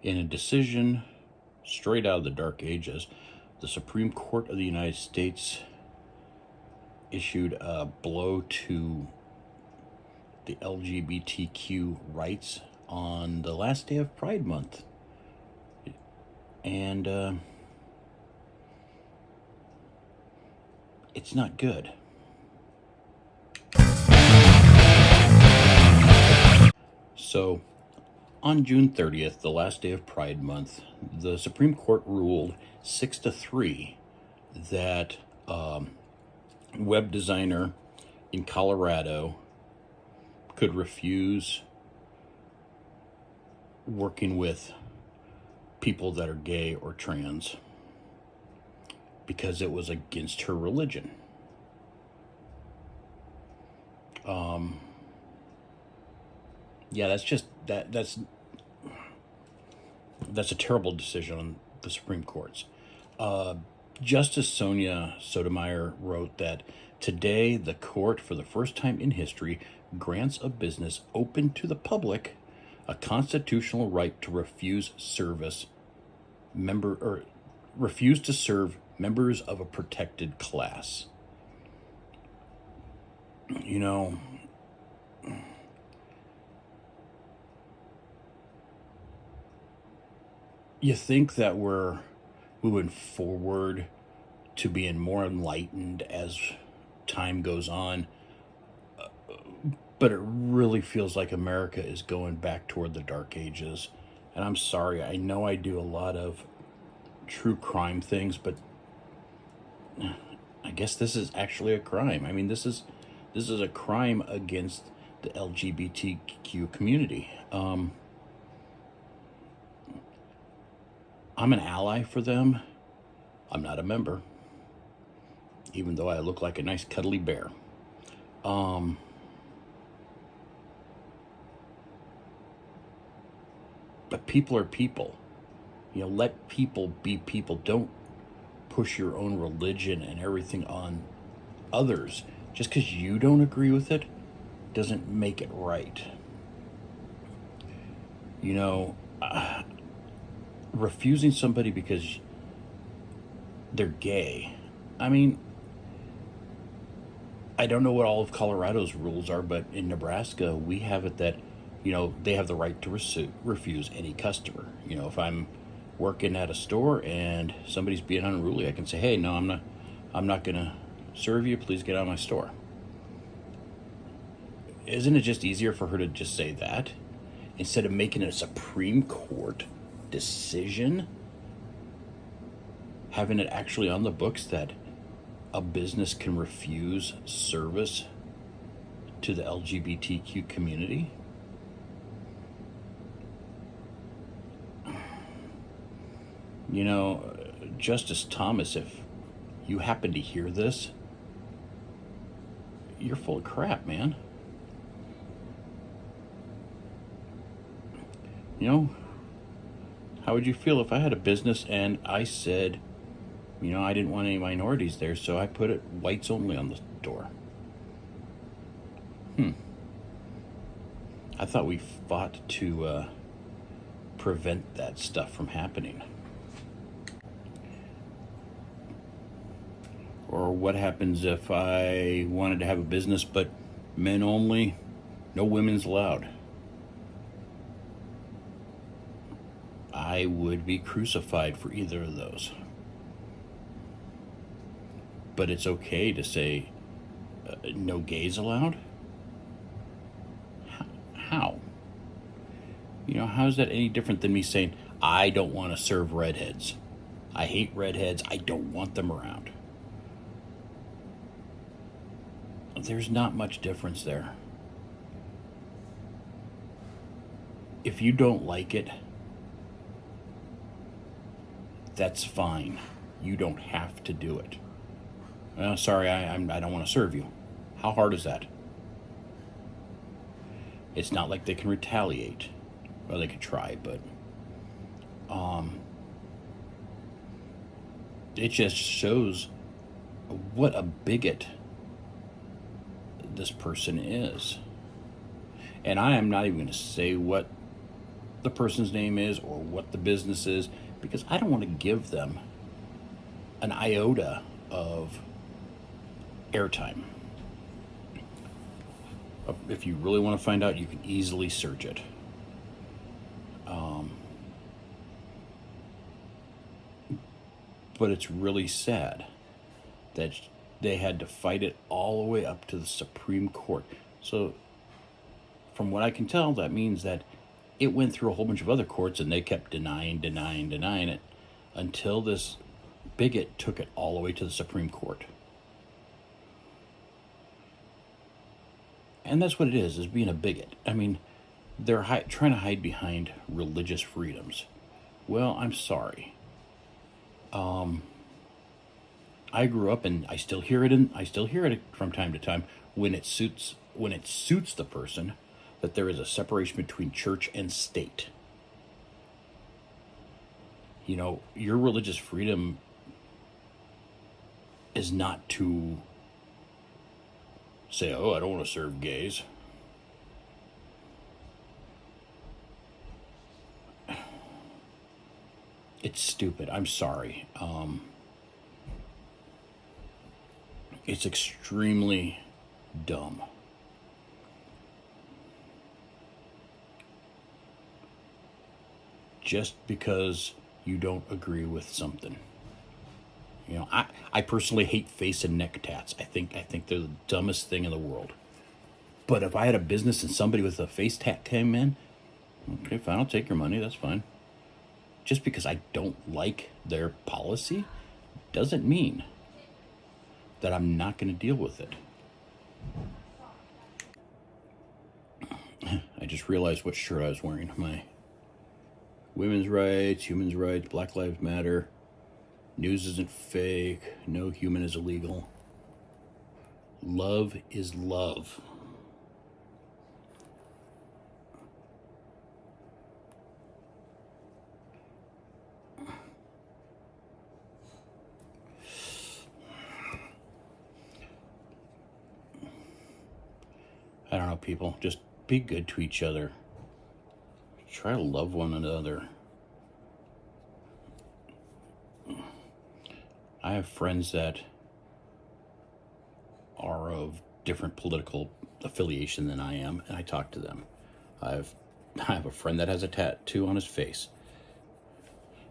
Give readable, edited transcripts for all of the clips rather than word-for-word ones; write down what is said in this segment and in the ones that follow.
In a decision straight out of the Dark Ages, the Supreme Court of the United States issued a blow to the LGBTQ rights on the last day of Pride Month. And it's not good. So, on June 30th, the last day of Pride Month, the Supreme Court ruled 6-3 that web designer in Colorado could refuse working with people that are gay or trans because it was against her religion. Yeah, that's a terrible decision on the Supreme Court's. Justice Sonia Sotomayor wrote that today the court, for the first time in history, grants a business open to the public a constitutional right to refuse to serve members of a protected class. You know, you think that we're moving forward to being more enlightened as time goes on, but it really feels like America is going back toward the Dark Ages. And I'm sorry, I know I do a lot of true crime things, but I guess this is actually a crime. I mean, this is a crime against the LGBTQ community. I'm an ally for them. I'm not a member, even though I look like a nice cuddly bear. But people are people. You know, let people be people. Don't push your own religion and everything on others. Just because you don't agree with it doesn't make it right. You know, refusing somebody because they're gay. I mean, I don't know what all of Colorado's rules are, but in Nebraska, we have it that, you know, they have the right to refuse any customer. You know, if I'm working at a store and somebody's being unruly, I can say, hey, no, I'm not going to serve you. Please get out of my store. Isn't it just easier for her to just say that instead of making it a Supreme Court decision, having it actually on the books that a business can refuse service to the LGBTQ community? You know, Justice Thomas, if you happen to hear this, you're full of crap, man. You know, how would you feel if I had a business and I said, you know, I didn't want any minorities there, so I put it whites only on the door? I thought we fought to prevent that stuff from happening. Or what happens if I wanted to have a business but men only, no women's allowed? I would be crucified for either of those. But it's okay to say no gays allowed? How? You know, how is that any different than me saying, I don't want to serve redheads. I hate redheads. I don't want them around. There's not much difference there. If you don't like it, that's fine. You don't have to do it. Sorry, I don't want to serve you. How hard is that? It's not like they can retaliate. Well, they could try, but it just shows what a bigot this person is. And I am not even going to say what the person's name is or what the business is, because I don't want to give them an iota of airtime. If you really want to find out, you can easily search it. But it's really sad that they had to fight it all the way up to the Supreme Court. So, from what I can tell, that means that it went through a whole bunch of other courts and they kept denying it until this bigot took it all the way to the Supreme Court. And that's what it is being a bigot. I mean, they're trying to hide behind religious freedoms. Well, I'm sorry. I grew up, and I still hear it from time to time when it suits the person, that there is a separation between church and state. You know, your religious freedom is not to say, "Oh, I don't want to serve gays." It's stupid. I'm sorry. It's extremely dumb. Just because you don't agree with something. You know, I personally hate face and neck tats. I think they're the dumbest thing in the world. But if I had a business and somebody with a face tat came in, okay, fine, I'll take your money. That's fine. Just because I don't like their policy doesn't mean that I'm not going to deal with it. I just realized what shirt I was wearing. My women's rights, human rights, Black Lives Matter, news isn't fake, no human is illegal. Love is love. I don't know, people. Just be good to each other. Try to love one another. I have friends that are of different political affiliation than I am, and I talk to them. I have a friend that has a tattoo on his face.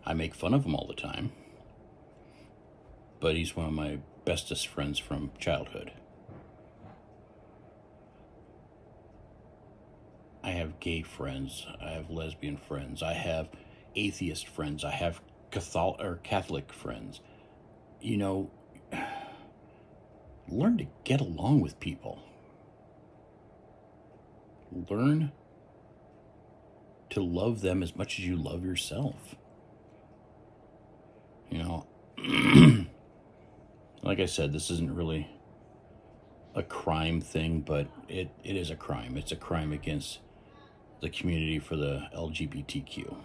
I make fun of him all the time, but he's one of my bestest friends from childhood. I have gay friends. I have lesbian friends. I have atheist friends. I have Catholic friends. You know, learn to get along with people. Learn to love them as much as you love yourself. You know, like I said, this isn't really a crime thing, but it is a crime. It's a crime against the community for the LGBTQ.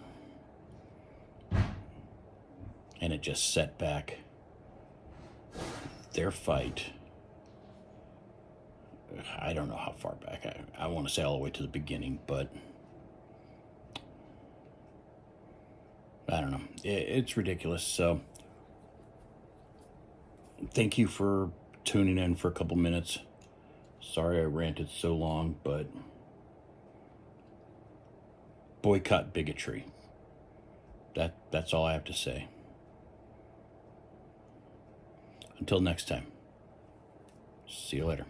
And it just set back their fight. I don't know how far back. I want to say all the way to the beginning, but I don't know. It's ridiculous. So thank you for tuning in for a couple minutes. Sorry I ranted so long, but boycott bigotry. That's all I have to say. Until next time. See you later.